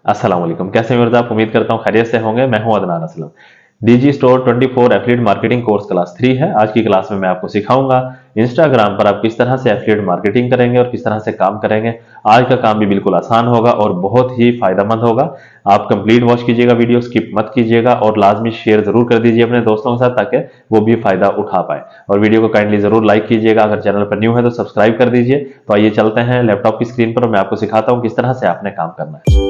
अस्सलाम वालेकुम। कैसे हैं मिर्जा? आप उम्मीद करता हूँ खैरियत से होंगे। मैं हूं Adnan Aslam. DG store 24 affiliate marketing course class 3 है। आज की क्लास में मैं आपको सिखाऊंगा इंस्टाग्राम पर आप किस तरह से एफिलिएट मार्केटिंग करेंगे और किस तरह से काम करेंगे। आज का काम भी बिल्कुल आसान होगा और बहुत ही फायदेमंद होगा। आप कंप्लीट वॉच कीजिएगा, वीडियो स्किप मत कीजिएगा और लाजमी शेयर जरूर कर दीजिए अपने दोस्तों के साथ ताकि वो भी फायदा उठा पाए। और वीडियो को काइंडली जरूर लाइक कीजिएगा। अगर चैनल पर न्यू है तो सब्सक्राइब कर दीजिए। तो आइए चलते हैं लैपटॉप की स्क्रीन पर और मैं आपको सिखाता हूँ किस तरह से आपने काम करना है।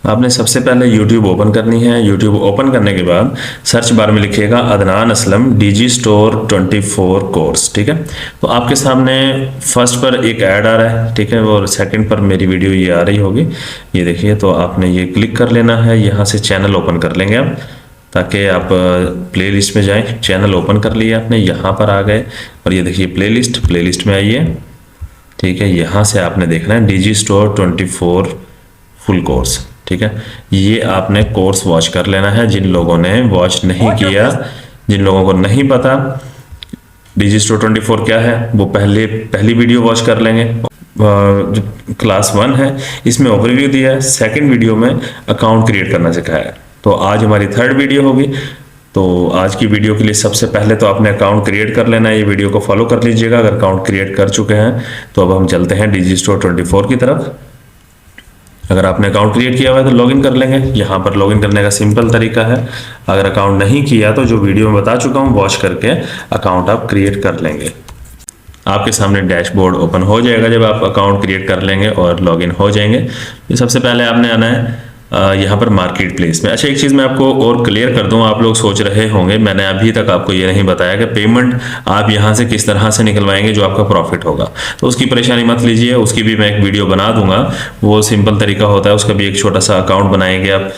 आपने सबसे पहले YouTube ओपन करनी है। YouTube ओपन करने के बाद सर्च बार में लिखिएगा Adnan Aslam DG store 24 course. ठीक है, तो आपके सामने फर्स्ट पर एक ऐड आ रहा है, ठीक है, और सेकंड पर मेरी वीडियो ये आ रही होगी, ये देखिए। तो आपने ये क्लिक कर लेना है, यहाँ से चैनल ओपन कर लेंगे आप, ताकि आप प्ले लिस्ट में जाएँ। चैनल ओपन कर लिया आपने, यहाँ पर आ गए और ये देखिए प्ले लिस्ट में आइए। ठीक है, यहाँ से आपने देखना है डीजी स्टोर 24 फुल कोर्स। ठीक है, ये आपने कोर्स वॉच कर लेना है। जिन लोगों ने वॉच नहीं किया, जिन लोगों को नहीं पता डीजी स्टोर 24 क्या है, वो पहली वीडियो वॉच कर लेंगे। जो क्लास 1 है इसमें ओवरव्यू दिया है, सेकंड वीडियो में अकाउंट क्रिएट करना सिखाया है। तो आज हमारी थर्ड वीडियो होगी। तो आज की वीडियो के लिए सबसे पहले तो आपने अकाउंट क्रिएट कर लेना है। ये वीडियो को फॉलो कर लीजिएगा अगर अकाउंट क्रिएट कर चुके हैं। तो अब हम चलते हैं डीजी स्टोर 24 की तरफ। अगर आपने अकाउंट क्रिएट किया हुआ है तो लॉगिन कर लेंगे। यहाँ पर लॉगिन करने का सिंपल तरीका है। अगर अकाउंट नहीं किया तो जो वीडियो में बता चुका हूँ वॉच करके अकाउंट आप क्रिएट कर लेंगे। आपके सामने डैशबोर्ड ओपन हो जाएगा जब आप अकाउंट क्रिएट कर लेंगे और लॉगिन हो जाएंगे। तो सबसे पहले आपने आना है यहाँ पर मार्केट प्लेस में। अच्छा, एक चीज़ मैं आपको और क्लियर कर दूं, आप लोग सोच रहे होंगे मैंने अभी तक आपको ये नहीं बताया कि पेमेंट आप यहाँ से किस तरह से निकलवाएंगे जो आपका प्रॉफिट होगा। तो उसकी परेशानी मत लीजिए, उसकी भी मैं एक वीडियो बना दूंगा। वो सिंपल तरीका होता है, उसका भी एक छोटा सा अकाउंट बनाएंगे आप,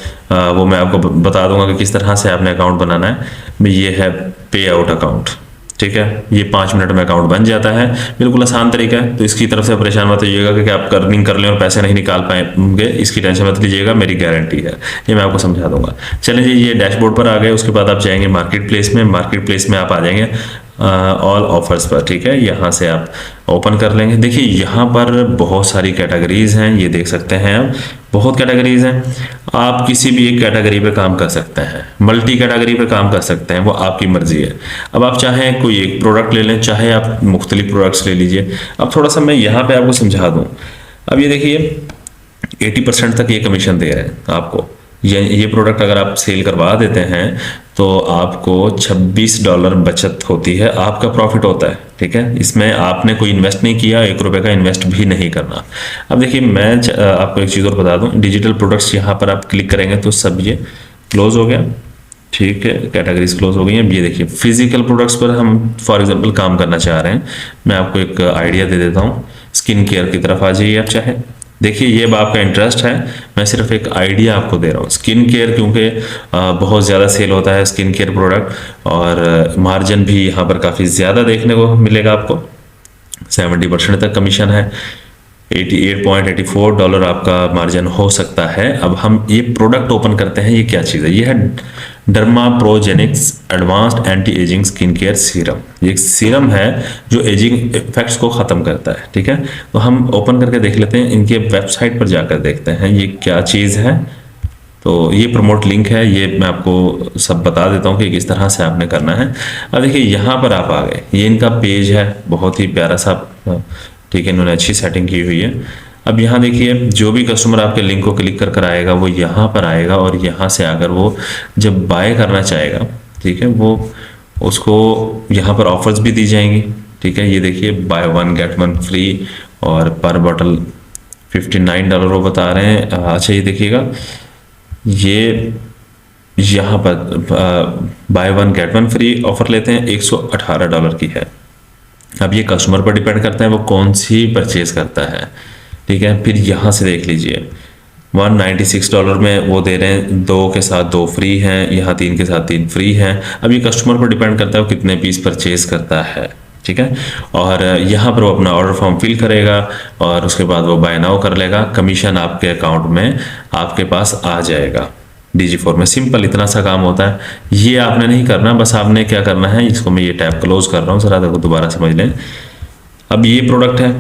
वो मैं आपको बता दूंगा कि किस तरह से आपने अकाउंट बनाना है। ये है पे आउट अकाउंट। ठीक है, ये 5 मिनट में अकाउंट बन जाता है, बिल्कुल आसान तरीका है। तो इसकी तरफ से परेशान मत होइएगा कि आप अर्निंग कर लें और पैसे नहीं निकाल पाएंगे, इसकी टेंशन मत लीजिएगा, मेरी गारंटी है, ये मैं आपको समझा दूंगा। चलें जी, ये डैशबोर्ड पर आ गए। उसके बाद आप जाएंगे मार्केट प्लेस में। मार्केट प्लेस में आप आ जाएंगे ऑल ऑफर्स पर। ठीक है, यहाँ से आप ओपन कर लेंगे। देखिए यहाँ पर बहुत सारी कैटेगरीज हैं, ये देख सकते हैं आप, बहुत कैटेगरीज हैं। आप किसी भी एक कैटेगरी पे काम कर सकते हैं, मल्टी कैटेगरी पे काम कर सकते हैं, वो आपकी मर्जी है। अब आप चाहें कोई एक प्रोडक्ट ले लें, चाहे आप मुख्तलिफ प्रोडक्ट्स ले लीजिए। अब थोड़ा सा मैं यहाँ पे आपको समझा दूँ। अब ये देखिए 80% तक ये कमीशन दे रहे हैं आपको। ये प्रोडक्ट अगर आप सेल करवा देते हैं तो आपको $26 बचत होती है, आपका प्रॉफिट होता है। ठीक है, इसमें आपने कोई इन्वेस्ट नहीं किया, ₹1 का इन्वेस्ट भी नहीं करना। अब देखिए मैं आपको एक चीज़ और बता दूं, डिजिटल प्रोडक्ट्स यहाँ पर आप क्लिक करेंगे तो सब ये क्लोज हो गया। ठीक है, कैटेगरीज क्लोज हो गई हैं। ये देखिए फिजिकल प्रोडक्ट्स पर हम फॉर एग्जांपल काम करना चाह रहे हैं। मैं आपको एक आइडिया दे देता हूँ, स्किन केयर की तरफ आ जाइए आप चाहे। देखिए ये आपका इंटरेस्ट है, मैं सिर्फ एक आइडिया आपको दे रहा हूँ। स्किन केयर क्योंकि बहुत ज़्यादा सेल होता है स्किन केयर प्रोडक्ट, और मार्जिन भी यहाँ पर काफ़ी ज़्यादा देखने को मिलेगा आपको। 70% तक कमीशन है, $88.84 आपका मार्जिन हो सकता है। अब हम ये प्रोडक्ट ओपन करते हैं। ये क्या चीज़ है? ये है dermaprogenics advanced anti aging skin care serum. ये एक सीरम है जो एजिंग इफेक्ट्स को ख़त्म करता है। ठीक है, तो हम ओपन करके देख लेते हैं, इनके वेबसाइट पर जाकर देखते हैं ये क्या चीज़ है। तो ये प्रमोट लिंक है, ये मैं आपको सब बता देता हूँ कि किस तरह से आपने करना है। अब देखिए यहाँ पर आप आ गए, ये इनका पेज है, बहुत ही प्यारा सा। ठीक है, इन्होंने अच्छी सेटिंग की हुई है। अब यहाँ देखिए जो भी कस्टमर आपके लिंक को क्लिक कर आएगा वो यहाँ पर आएगा, और यहाँ से आकर वो जब बाय करना चाहेगा, ठीक है, वो उसको यहाँ पर ऑफर्स भी दी जाएंगी। ठीक है, ये देखिए बाय 1 गेट 1 फ्री, और पर बॉटल $59 वो बता रहे हैं। अच्छा ये देखिएगा, ये यहाँ पर बाय 1 गेट 1 फ्री ऑफर लेते हैं, $118 की है। अब ये कस्टमर पर डिपेंड करता है वो कौन सी परचेज करता है। ठीक है, फिर यहाँ से देख लीजिए $196 में वो दे रहे हैं, 2 के साथ 2 फ्री हैं, यहाँ 3 के साथ 3 फ्री हैं। अब ये कस्टमर पर डिपेंड करता है वो कितने पीस परचेज करता है। ठीक है, और यहाँ पर वो अपना ऑर्डर फॉर्म फिल करेगा और उसके बाद वो बाय नाउ कर लेगा। कमीशन आपके अकाउंट में आपके पास आ जाएगा। DG4 में। सिंपल इतना सा काम होता है। ये आपने नहीं करना, बस आपने क्या करना है, इसको मैं ये टैब क्लोज कर रहा हूँ, जरा देखो दोबारा समझ लें। अब ये प्रोडक्ट है,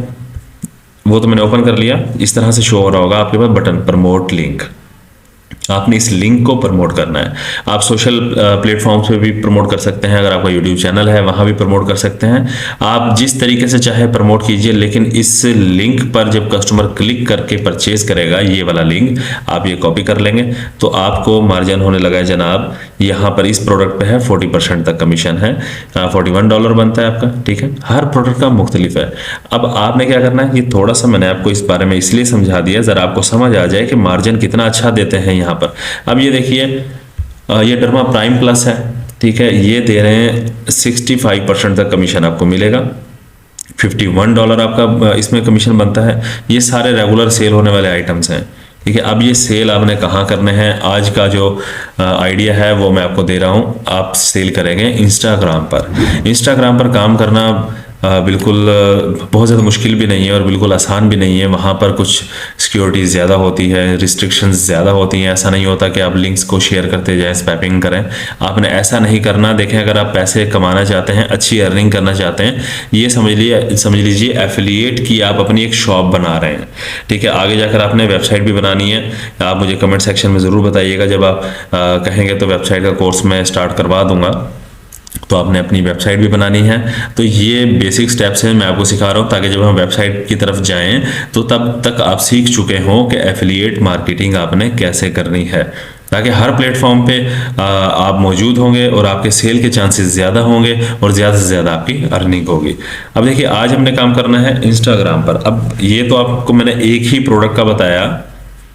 वो तो मैंने ओपन कर लिया, इस तरह से शो हो रहा होगा आपके पास बटन प्रमोट लिंक। आपने इस लिंक को प्रमोट करना है। आप सोशल प्लेटफॉर्म्स पे भी प्रमोट कर सकते हैं, अगर आपका यूट्यूब चैनल है वहाँ भी प्रमोट कर सकते हैं। आप जिस तरीके से चाहे प्रमोट कीजिए, लेकिन इस लिंक पर जब कस्टमर क्लिक करके परचेज करेगा, ये वाला लिंक आप ये कॉपी कर लेंगे तो आपको मार्जिन होने लगा है जनाब। यहाँ पर इस प्रोडक्ट पे है 40% तक कमीशन है, $41 बनता है आपका, ठीक है। हर प्रोडक्ट का मुख्तलिफ है। अब आपने क्या करना है, ये थोड़ा सा मैंने आपको इस बारे में इसलिए समझा दिया ज़रा आपको समझ आ जाए कि मार्जिन कितना अच्छा देते हैं यहाँ पर। अब ये देखिए, ये डर्मा प्राइम प्लस है, ठीक है, ये दे रहे हैं 65% तक कमीशन आपको मिलेगा, $51 आपका इसमें कमीशन बनता है। ये सारे रेगुलर सेल होने वाले आइटम्स हैं, ठीक है। अब ये सेल आपने कहाँ करने हैं, आज का जो आइडिया है वो मैं आपको दे रहा हूँ। आप सेल करेंगे इंस्टाग्राम पर। इंस्टाग्राम पर काम करना बिल्कुल बहुत ज़्यादा मुश्किल भी नहीं है और बिल्कुल आसान भी नहीं है। वहाँ पर कुछ सिक्योरिटी ज़्यादा होती है, रिस्ट्रिक्शंस ज़्यादा होती हैं। ऐसा नहीं होता कि आप लिंक्स को शेयर करते जाएं, स्पैपिंग करें। आपने ऐसा नहीं करना। देखें, अगर आप पैसे कमाना चाहते हैं, अच्छी अर्निंग करना चाहते हैं, ये समझ लीजिए एफिलिएट की आप अपनी एक शॉप बना रहे हैं, ठीक है। आगे जाकर आपने वेबसाइट भी बनानी है। आप मुझे कमेंट सेक्शन में ज़रूर बताइएगा, जब आप कहेंगे तो वेबसाइट का कोर्स मैं स्टार्ट करवा दूँगा। तो आपने अपनी वेबसाइट भी बनानी है। तो ये बेसिक स्टेप्स हैं, मैं आपको सिखा रहा हूँ, ताकि जब हम वेबसाइट की तरफ जाएं तो तब तक आप सीख चुके हों कि एफिलिएट मार्केटिंग आपने कैसे करनी है, ताकि हर प्लेटफॉर्म पे आप मौजूद होंगे और आपके सेल के चांसेस ज़्यादा होंगे और ज़्यादा से ज़्यादा आपकी अर्निंग होगी। अब देखिए, आज हमने काम करना है इंस्टाग्राम पर। अब ये तो आपको मैंने एक ही प्रोडक्ट का बताया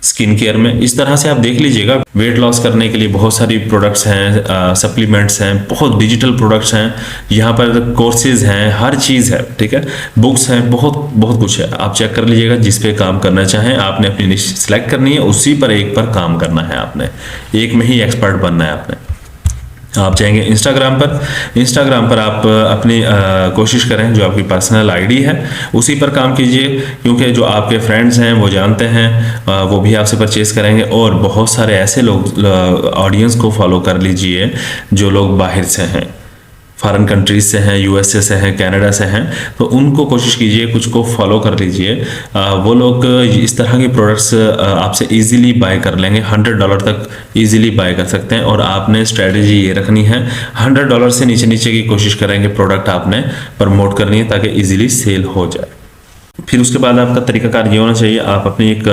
स्किन केयर में। इस तरह से आप देख लीजिएगा, वेट लॉस करने के लिए बहुत सारी प्रोडक्ट्स हैं, सप्लीमेंट्स हैं, बहुत डिजिटल प्रोडक्ट्स हैं, यहाँ पर कोर्सेज हैं, हर चीज़ है, ठीक है, बुक्स हैं, बहुत बहुत कुछ है। आप चेक कर लीजिएगा, जिस पे काम करना चाहें आपने अपनी निश सेलेक्ट करनी है, उसी पर एक पर काम करना है आपने, एक में ही एक्सपर्ट बनना है आपने। आप जाएंगे इंस्टाग्राम पर आप अपनी कोशिश करें, जो आपकी पर्सनल आईडी है उसी पर काम कीजिए, क्योंकि जो आपके फ्रेंड्स हैं वो जानते हैं, वो भी आपसे परचेज करेंगे। और बहुत सारे ऐसे लोग, ऑडियंस को फॉलो कर लीजिए जो लोग बाहर से हैं, फॉरेन कंट्रीज से हैं, यूएसए से हैं, कनाडा से हैं, तो उनको कोशिश कीजिए, कुछ को फॉलो कर लीजिए। वो लोग इस तरह के प्रोडक्ट्स आपसे इजीली बाय कर लेंगे, $100 तक इजीली बाय कर सकते हैं। और आपने स्ट्रेटजी ये रखनी है, $100 से नीचे नीचे की कोशिश करेंगे प्रोडक्ट आपने प्रमोट करनी है, ताकि इजीली सेल हो जाए। फिर उसके बाद आपका तरीकाकार ये होना चाहिए, आप अपनी एक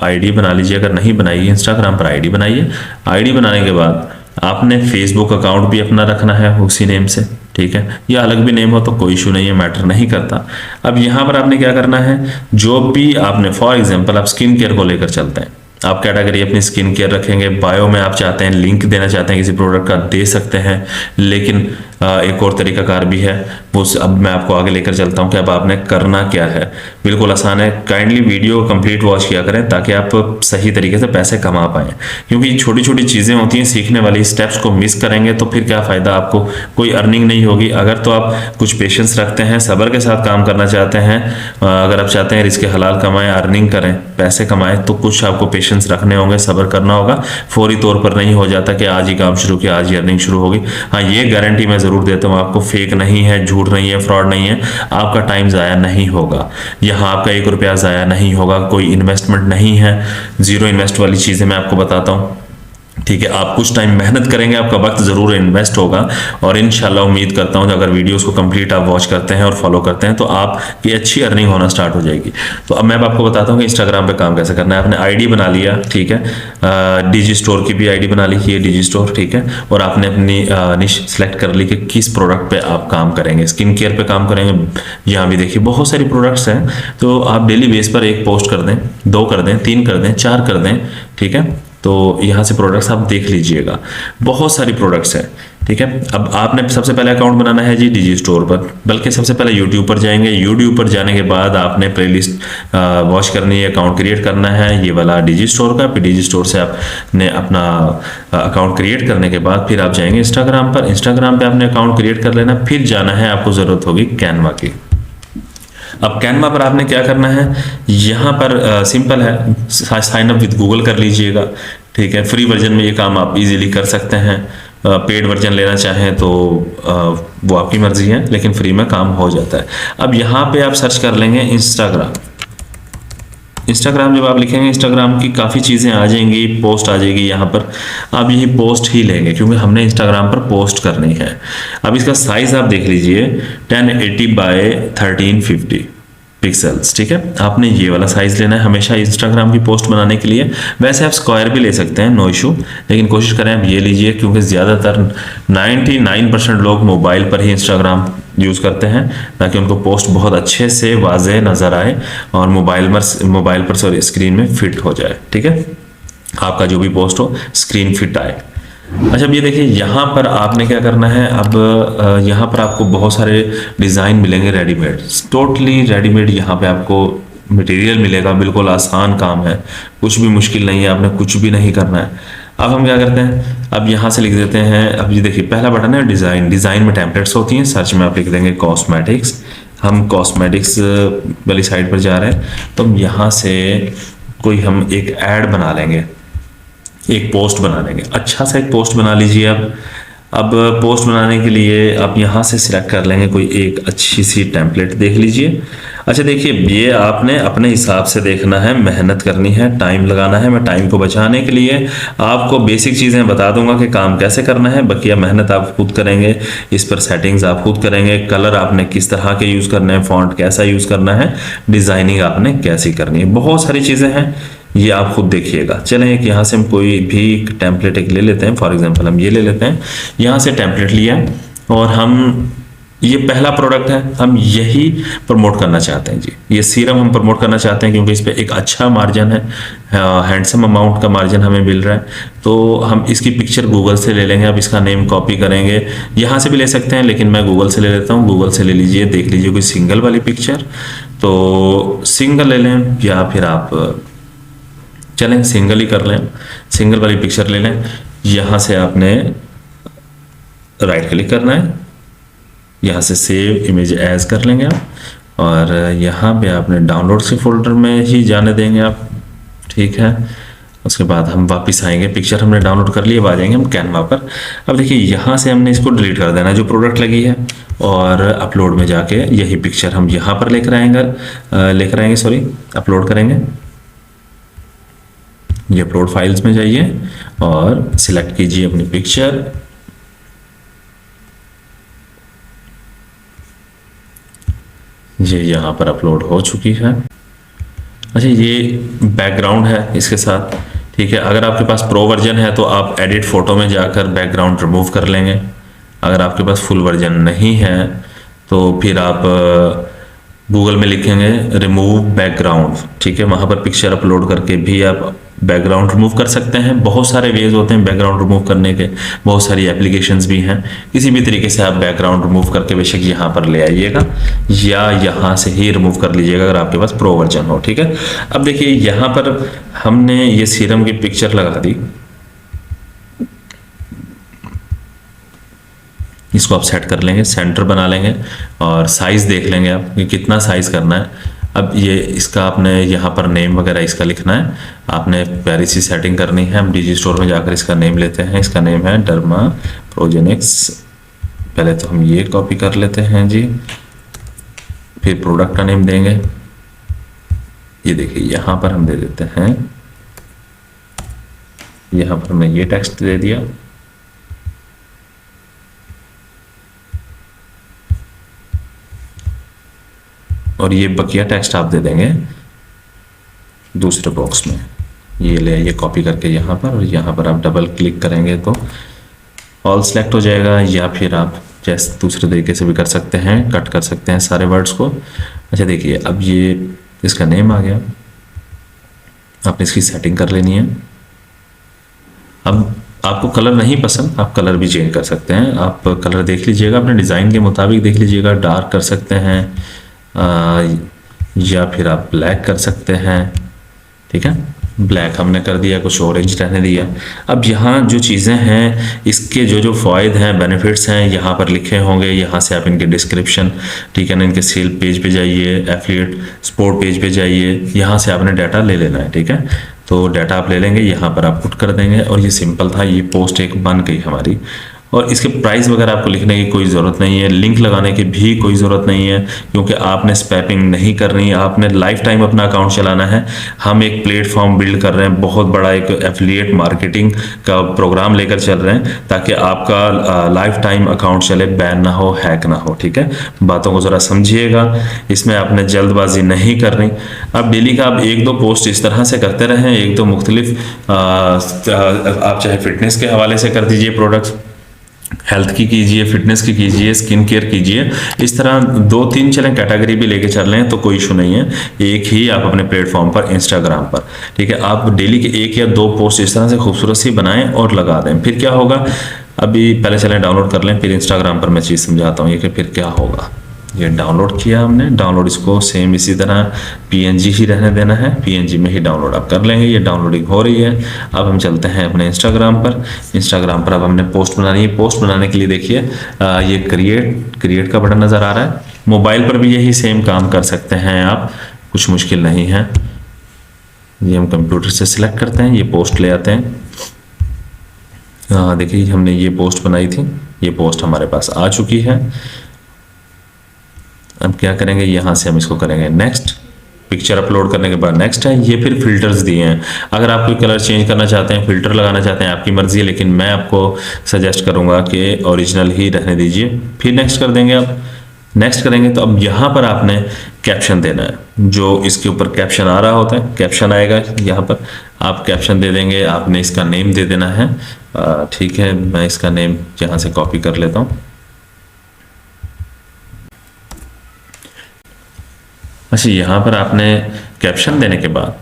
आईडी बना लीजिए। अगर नहीं बनाइए, इंस्टाग्राम पर आईडी बनाइए। आईडी बनाने के बाद आपने फेसबुक अकाउंट भी अपना रखना है उसी नेम से, ठीक है, या अलग भी नेम हो तो कोई इशू नहीं है, मैटर नहीं करता। अब यहाँ पर आपने क्या करना है, जो भी आपने, फॉर एग्जांपल आप स्किन केयर को लेकर चलते हैं, आप कैटेगरी अपनी स्किन केयर रखेंगे। बायो में आप चाहते हैं लिंक देना चाहते हैं किसी प्रोडक्ट का, दे सकते हैं, लेकिन एक और तरीकाकार भी है, वो अब मैं आपको आगे लेकर चलता हूं कि अब आपने करना क्या है। बिल्कुल आसान है। काइंडली वीडियो कंप्लीट वॉच किया करें, ताकि आप सही तरीके से पैसे कमा पाएं, क्योंकि छोटी छोटी चीज़ें होती हैं सीखने वाली। स्टेप्स को मिस करेंगे तो फिर क्या फ़ायदा, आपको कोई अर्निंग नहीं होगी। अगर तो आप कुछ पेशेंस रखते हैं, सब्र के साथ काम करना चाहते हैं, अगर आप चाहते हैं रिस्क हलाल कमाएं, अर्निंग करें, पैसे कमाएं, तो कुछ आपको पेशेंस रखने होंगे, सब्र करना होगा। फौरी तौर पर नहीं हो जाता कि आज ही काम शुरू किया, आज ही अर्निंग शुरू होगी। हाँ, ये गारंटी मैं ज़रूर देता हूँ आपको, फेक नहीं है, झूठ नहीं है, फ्रॉड नहीं है, आपका टाइम ज़ाया नहीं होगा, यहाँ आपका ₹1 ज़ाया नहीं होगा, कोई इन्वेस्टमेंट नहीं है, ज़ीरो इन्वेस्ट वाली चीज़ें मैं आपको बताता हूँ, ठीक है। आप कुछ टाइम मेहनत करेंगे, आपका वक्त ज़रूर इन्वेस्ट होगा, और इंशाल्लाह उम्मीद करता हूँ अगर वीडियोस को कंप्लीट आप वॉच करते हैं और फॉलो करते हैं तो आपकी अच्छी अर्निंग होना स्टार्ट हो जाएगी। तो अब मैं आपको बताता हूँ कि इंस्टाग्राम पे काम कैसे करना है। आपने आईडी बना लिया, ठीक है, डीजी स्टोर की भी आईडी बना ली, ये डीजी स्टोर, ठीक है, और आपने अपनी निश सेलेक्ट कर ली कि किस प्रोडक्ट पे आप काम करेंगे। स्किन केयर पे काम करेंगे, यहाँ भी देखिए बहुत सारी प्रोडक्ट्स हैं, तो आप डेली बेस पर एक पोस्ट कर दें, 2 कर दें, 3 कर दें, 4 कर दें, ठीक है। तो यहाँ से प्रोडक्ट्स आप देख लीजिएगा, बहुत सारी प्रोडक्ट्स हैं, ठीक है। अब आपने सबसे पहले अकाउंट बनाना है जी डीजी स्टोर पर, बल्कि सबसे पहले यूट्यूब पर जाएंगे। यूट्यूब पर जाने के बाद आपने प्लेलिस्ट वॉच करनी है, अकाउंट क्रिएट करना है, ये वाला डीजी स्टोर का। फिर डीजी स्टोर से आपने अपना अकाउंट क्रिएट करने के बाद फिर आप जाएंगे इंस्टाग्राम पर। इंस्टाग्राम पर आपने अकाउंट क्रिएट कर लेना, फिर जाना है, आपको ज़रूरत होगी कैनवा की। अब कैनवा पर आपने क्या करना है, यहाँ पर सिंपल है, साइन अप विद गूगल कर लीजिएगा, ठीक है, फ्री वर्जन में ये काम आप इजीली कर सकते हैं। पेड वर्जन लेना चाहें तो वो आपकी मर्जी है, लेकिन फ्री में काम हो जाता है। अब यहाँ पे आप सर्च कर लेंगे इंस्टाग्राम। इंस्टाग्राम जब आप लिखेंगे, इंस्टाग्राम की काफ़ी चीज़ें आ जाएंगी, पोस्ट आ जाएगी। यहाँ पर आप यही पोस्ट ही लेंगे क्योंकि हमने इंस्टाग्राम पर पोस्ट करनी है। अब इसका साइज़ आप देख लीजिए 1080 बाय 1350 पिक्सल्स। ठीक है, आपने ये वाला साइज़ लेना है हमेशा इंस्टाग्राम की पोस्ट बनाने के लिए। वैसे आप स्क्वायर भी ले सकते हैं, नो इशू, लेकिन कोशिश करें आप ये लीजिए क्योंकि ज़्यादातर 99% लोग मोबाइल पर ही इंस्टाग्राम यूज़ करते हैं ताकि उनको पोस्ट बहुत अच्छे से वाज़ेह नज़र आए और मोबाइल पर सॉरी स्क्रीन में फिट हो जाए। ठीक है, आपका जो भी पोस्ट हो स्क्रीन फिट आए। अच्छा, अब ये देखिए यहाँ पर आपने क्या करना है। अब यहाँ पर आपको बहुत सारे डिज़ाइन मिलेंगे रेडीमेड, टोटली रेडीमेड। यहाँ पे आपको मटेरियल मिलेगा, बिल्कुल आसान काम है, कुछ भी मुश्किल नहीं है, आपने कुछ भी नहीं करना है। अब हम क्या करते हैं, अब यहाँ से लिख देते हैं। अब ये देखिए पहला बटन है डिज़ाइन। डिज़ाइन में टेम्पलेट्स होती हैं, सर्च में आप लिख देंगे कॉस्मेटिक्स। हम कॉस्मेटिक्स वाली साइड पर जा रहे हैं, तो हम यहाँ से कोई हम एक ऐड बना लेंगे, एक पोस्ट बना लेंगे। अच्छा सा एक पोस्ट बना लीजिए। अब पोस्ट बनाने के लिए आप यहाँ से सिलेक्ट कर लेंगे कोई एक अच्छी सी टेम्पलेट, देख लीजिए। अच्छा देखिए, ये आपने अपने हिसाब से देखना है, मेहनत करनी है, टाइम लगाना है। मैं टाइम को बचाने के लिए आपको बेसिक चीज़ें बता दूंगा कि काम कैसे करना है, बकिया मेहनत आप खुद करेंगे। इस पर सेटिंग्स आप खुद करेंगे, कलर आपने किस तरह के यूज़ करने हैं, फॉन्ट कैसा यूज़ करना है, डिज़ाइनिंग आपने कैसी करनी है, बहुत सारी चीज़ें हैं, ये आप खुद देखिएगा। चलें एक यहाँ से हम कोई भी टेम्पलेट एक ले लेते हैं। फॉर एग्जांपल हम ये ले लेते हैं, यहाँ से टेम्पलेट लिया और हम ये पहला प्रोडक्ट है, हम यही प्रमोट करना चाहते हैं जी। ये सीरम हम प्रमोट करना चाहते हैं क्योंकि इस पर एक अच्छा मार्जिन है, हैंडसम अमाउंट का मार्जिन हमें मिल रहा है। तो हम इसकी पिक्चर गूगल से ले लेंगे। अब इसका नेम कॉपी करेंगे, यहाँ से भी ले सकते हैं लेकिन मैं गूगल से ले लेता हूँ। गूगल से ले लीजिए, देख लीजिए कोई सिंगल वाली पिक्चर, तो सिंगल ले लें या फिर आप चलें सिंगल ही कर लें, सिंगल वाली पिक्चर ले लें। यहाँ से आपने राइट क्लिक करना है, यहाँ से सेव इमेज एज कर लेंगे आप और यहाँ पे आपने डाउनलोड से फोल्डर में ही जाने देंगे आप। ठीक है, उसके बाद हम वापस आएंगे, पिक्चर हमने डाउनलोड कर ली, अब आ जाएंगे हम कैनवा पर। अब देखिए यहाँ से हमने इसको डिलीट कर देना जो प्रोडक्ट लगी है और अपलोड में जाके यही पिक्चर हम यहाँ पर लेकर आएंगे सॉरी अपलोड करेंगे। ये अपलोड फाइल्स में जाइए और सिलेक्ट कीजिए अपनी पिक्चर। ये यहाँ पर अपलोड हो चुकी है। अच्छा, ये बैकग्राउंड है इसके साथ। ठीक है, अगर आपके पास प्रो वर्जन है तो आप एडिट फोटो में जाकर बैकग्राउंड रिमूव कर लेंगे। अगर आपके पास फुल वर्जन नहीं है तो फिर आप गूगल में लिखेंगे रिमूव बैकग्राउंड। ठीक है, वहाँ पर पिक्चर अपलोड करके भी आप बैकग्राउंड रिमूव कर सकते हैं। बहुत सारे वेज होते हैं बैकग्राउंड रिमूव करने के, बहुत सारी एप्लीकेशंस भी हैं। किसी भी तरीके से आप बैकग्राउंड रिमूव करके बेशक यहाँ पर ले आइएगा या यहाँ से ही रिमूव कर लीजिएगा अगर आपके पास प्रो वर्जन हो। ठीक है, अब देखिए यहाँ पर हमने ये सीरम की पिक्चर लगा दी, इसको आप सेट कर लेंगे, सेंटर बना लेंगे और साइज़ देख लेंगे आप कि कितना साइज़ करना है। अब ये इसका आपने यहाँ पर नेम वगैरह इसका लिखना है, आपने प्यारी सी सेटिंग करनी है। हम डिजी स्टोर में जाकर इसका नेम लेते हैं, इसका नेम है डर्मा प्रोजेनिक्स। पहले तो हम ये कॉपी कर लेते हैं जी, फिर प्रोडक्ट का नेम देंगे। ये देखिए यहाँ पर हम दे देते हैं, यहाँ पर मैं ये टेक्स्ट दे दिया। और ये बकिया टेक्स्ट आप दे देंगे दूसरे बॉक्स में। ये ले आइए कॉपी करके यहाँ पर, और यहाँ पर आप डबल क्लिक करेंगे तो ऑल सेलेक्ट हो जाएगा, या फिर आप जैसे दूसरे तरीके से भी कर सकते हैं, कट कर सकते हैं सारे वर्ड्स को। अच्छा देखिए, अब ये इसका नेम आ गया, आपने इसकी सेटिंग कर लेनी है। अब आपको कलर नहीं पसंद, आप कलर भी चेंज कर सकते हैं। आप कलर देख लीजिएगा, अपने डिज़ाइन के मुताबिक देख लीजिएगा, डार्क कर सकते हैं या फिर आप ब्लैक कर सकते हैं। ठीक है, ब्लैक हमने कर दिया, कुछ ऑरेंज रहने दिया। अब यहाँ जो चीज़ें हैं, इसके जो फ़ायदे हैं, बेनिफिट्स हैं, यहाँ पर लिखे होंगे। यहाँ से आप इनके डिस्क्रिप्शन, ठीक है ना, इनके सेल पेज पे जाइए, एफिलिएट सपोर्ट पेज पे जाइए, यहाँ से आपने डाटा ले लेना है। ठीक है, तो डाटा आप ले लेंगे, यहाँ पर आप पुट कर देंगे और ये सिंपल था, ये पोस्ट एक बन गई हमारी। और इसके प्राइस वगैरह आपको लिखने की कोई ज़रूरत नहीं है, लिंक लगाने की भी कोई ज़रूरत नहीं है, क्योंकि आपने स्पैपिंग नहीं करनी, आपने लाइफ टाइम अपना अकाउंट चलाना है। हम एक प्लेटफॉर्म बिल्ड कर रहे हैं, बहुत बड़ा एक एफिलिएट मार्केटिंग का प्रोग्राम लेकर चल रहे हैं, ताकि आपका लाइफ टाइम अकाउंट चले, बैन ना हो, हैक ना हो। ठीक है, बातों को ज़रा समझिएगा, इसमें आपने जल्दबाजी नहीं करनी। अब डेली का आप 1-2 पोस्ट इस तरह से करते रहें, 1-2 मुख्तलिफ आप चाहे फिटनेस के हवाले से कर दीजिए, प्रोडक्ट्स हेल्थ की कीजिए, फिटनेस की कीजिए, स्किन केयर कीजिए, इस तरह 2-3 चलें, कैटेगरी भी लेके चल रहे हैं तो कोई इशू नहीं है। एक ही आप अपने प्लेटफॉर्म पर, इंस्टाग्राम पर, ठीक है, आप डेली के 1 या 2 पोस्ट इस तरह से खूबसूरत सी बनाएं और लगा दें। फिर क्या होगा, अभी पहले चलें डाउनलोड कर लें, फिर इंस्टाग्राम पर मैं चीज़ समझाता हूँ ये कि फिर क्या होगा। ये डाउनलोड किया हमने, डाउनलोड इसको सेम इसी तरह PNG ही रहने देना है, PNG में ही डाउनलोड आप कर लेंगे। ये डाउनलोडिंग हो रही है। अब हम चलते हैं अपने इंस्टाग्राम पर। इंस्टाग्राम पर अब हमने पोस्ट बनानी है। पोस्ट बनाने के लिए देखिए ये क्रिएट का बटन नज़र आ रहा है। मोबाइल पर भी यही सेम काम कर सकते हैं आप, कुछ मुश्किल नहीं है। ये हम कंप्यूटर से सिलेक्ट करते हैं, ये पोस्ट ले आते हैं। देखिए हमने ये पोस्ट बनाई थी, ये पोस्ट हमारे पास आ चुकी है। अब क्या करेंगे, यहाँ से हम इसको करेंगे नेक्स्ट। पिक्चर अपलोड करने के बाद नेक्स्ट है। ये फिर फिल्टर्स दिए हैं, अगर आप कोई कलर चेंज करना चाहते हैं, फिल्टर लगाना चाहते हैं, आपकी मर्जी है, लेकिन मैं आपको सजेस्ट करूंगा कि ओरिजिनल ही रहने दीजिए। फिर नेक्स्ट कर देंगे। आप नेक्स्ट करेंगे तो अब यहाँ पर आपने कैप्शन देना है, जो इसके ऊपर कैप्शन आ रहा होता है, कैप्शन आएगा यहाँ पर, आप कैप्शन दे देंगे। आपने इसका नेम दे देना है। ठीक है, मैं इसका नेम यहाँ से कॉपी कर लेता हूँ। अच्छा, यहाँ पर आपने कैप्शन देने के बाद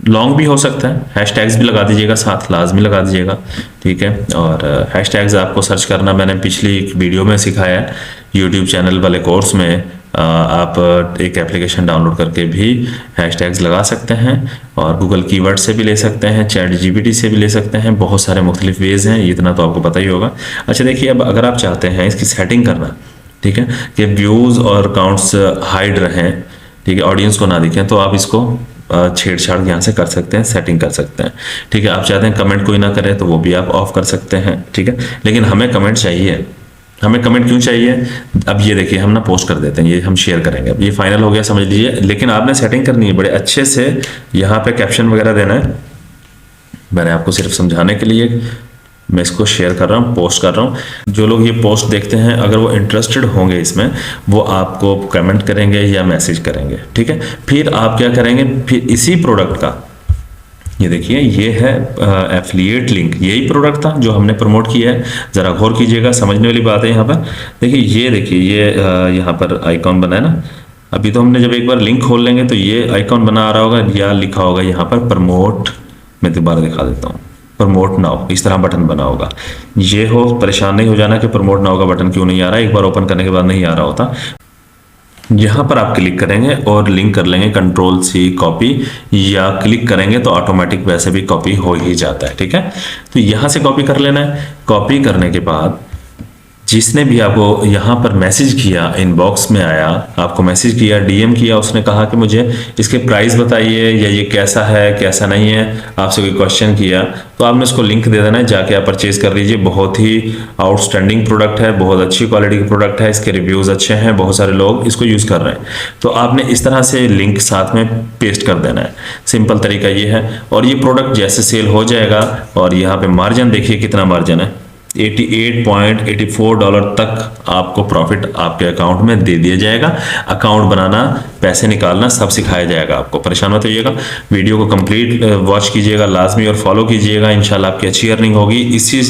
लॉन्ग भी हो सकता है, हैशटैग्स भी लगा दीजिएगा, साथ लाजमी लगा दीजिएगा। ठीक है, और हैशटैग्स आपको सर्च करना मैंने पिछली एक वीडियो में सिखाया है, यूट्यूब चैनल वाले कोर्स में। आप एक एप्लीकेशन डाउनलोड करके भी हैशटैग्स लगा सकते हैं, और गूगल कीवर्ड से भी ले सकते हैं, चैट GPT से भी ले सकते हैं। बहुत सारे मुख्तलिफ वेज हैं, इतना तो आपको पता ही होगा। अच्छा देखिए, अब अगर आप चाहते हैं इसकी सेटिंग करना, ठीक है, कि व्यूज़ और काउंट्स हाइड रहें, ठीक है, ऑडियंस को ना दिखें, तो आप इसको छेड़छाड़ यहाँ से कर सकते हैं, सेटिंग कर सकते हैं। ठीक है, आप चाहते हैं कमेंट कोई ना करे तो वो भी आप ऑफ कर सकते हैं। ठीक है, लेकिन हमें कमेंट चाहिए। हमें कमेंट क्यों चाहिए, अब ये देखिए हम ना पोस्ट कर देते हैं, ये हम शेयर करेंगे। अब ये फाइनल हो गया समझ लीजिए, लेकिन आपने सेटिंग करनी है बड़े अच्छे से। यहाँ पे कैप्शन वगैरह देना है, मैंने आपको सिर्फ समझाने के लिए मैं इसको शेयर कर रहा हूँ, पोस्ट कर रहा हूँ। जो लोग ये पोस्ट देखते हैं, अगर वो इंटरेस्टेड होंगे इसमें, वो आपको कमेंट करेंगे या मैसेज करेंगे। ठीक है, फिर आप क्या करेंगे, फिर इसी प्रोडक्ट का, ये देखिए ये है एफिलिएट लिंक, यही प्रोडक्ट था जो हमने प्रमोट किया है। ज़रा गौर कीजिएगा, समझने वाली बात है यहाँ पर। देखिए ये यहाँ पर आइकॉन बना है ना। अभी तो हमने जब एक बार लिंक खोल लेंगे तो ये आइकॉन बना आ रहा होगा, या लिखा होगा यहाँ पर प्रमोट। मैं दोबारा दिखा देता हूँ, प्रमोट नाउ, इस तरह बटन बना होगा। ये हो, परेशान नहीं हो जाना कि प्रमोट नाउ का बटन क्यों नहीं आ रहा है, एक बार ओपन करने के बाद नहीं आ रहा होता। यहाँ पर आप क्लिक करेंगे और लिंक कर लेंगे, Ctrl+C कॉपी, या क्लिक करेंगे तो ऑटोमेटिक वैसे भी कॉपी हो ही जाता है। ठीक है, तो यहाँ से कॉपी कर लेना है। कॉपी करने के बाद जिसने भी आपको यहाँ पर मैसेज किया, इनबॉक्स में आया, आपको मैसेज किया, DM किया, उसने कहा कि मुझे इसके प्राइस बताइए, या ये कैसा है कैसा नहीं है, आपसे कोई क्वेश्चन किया, तो आपने उसको लिंक दे देना है, जाके आप परचेज कर लीजिए। बहुत ही आउटस्टैंडिंग प्रोडक्ट है, बहुत अच्छी क्वालिटी की प्रोडक्ट है, इसके रिव्यूज़ अच्छे हैं, बहुत सारे लोग इसको यूज़ कर रहे हैं। तो आपने इस तरह से लिंक साथ में पेस्ट कर देना है, सिंपल तरीका ये है। और ये प्रोडक्ट जैसे सेल हो जाएगा, और यहाँ पे मार्जिन देखिए कितना मार्जिन है, $88.84 तक आपको प्रॉफिट आपके अकाउंट में दे दिया जाएगा। अकाउंट बनाना, पैसे निकालना सब सिखाया जाएगा आपको, परेशान मत होइएगा। वीडियो को कंप्लीट वॉच कीजिएगा लाजमी, और फॉलो कीजिएगा, इंशाल्लाह आपकी अच्छी अर्निंग होगी। इसी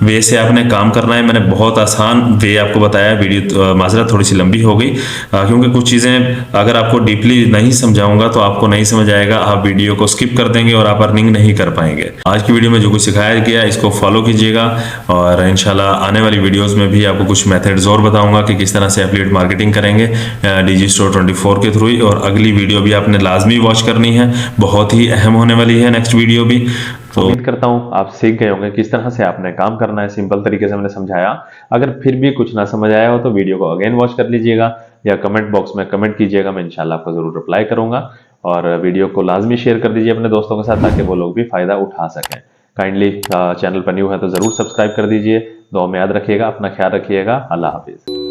वे से आपने काम करना है। मैंने बहुत आसान वे आपको बताया। वीडियो माजरत थोड़ी सी लंबी हो गई, क्योंकि कुछ चीज़ें अगर आपको डीपली नहीं समझाऊंगा तो आपको नहीं समझ आएगा, आप वीडियो को स्किप कर देंगे और आप अर्निंग नहीं कर पाएंगे। आज की वीडियो में जो कुछ सिखाया गया इसको फॉलो कीजिएगा, और इंशाल्लाह आने वाली वीडियोस में भी आपको कुछ मेथड्स और बताऊंगा कि किस तरह से एफिलिएट मार्केटिंग करेंगे DigiStore 24 के थ्रू। और अगली वीडियो भी आपने लाजमी वॉच करनी है, बहुत ही अहम होने वाली है नेक्स्ट वीडियो भी। तो उम्मीद करता हूँ आप सीख गए होंगे किस तरह से आपने काम करना है, सिंपल तरीके से मैंने समझाया। अगर फिर भी कुछ ना समझ आया हो तो वीडियो को अगेन वॉच कर लीजिएगा, या कमेंट बॉक्स में कमेंट कीजिएगा, मैं इंशाल्लाह आपको जरूर रिप्लाई करूंगा। और वीडियो को लाजमी शेयर कर दीजिए अपने दोस्तों के साथ ताकि वो लोग भी फ़ायदा उठा सकें। काइंडली चैनल पर न्यू है तो ज़रूर सब्सक्राइब कर दीजिए। दुआ में याद रखिएगा, अपना ख्याल रखिएगा। अल्लाह हाफिज़।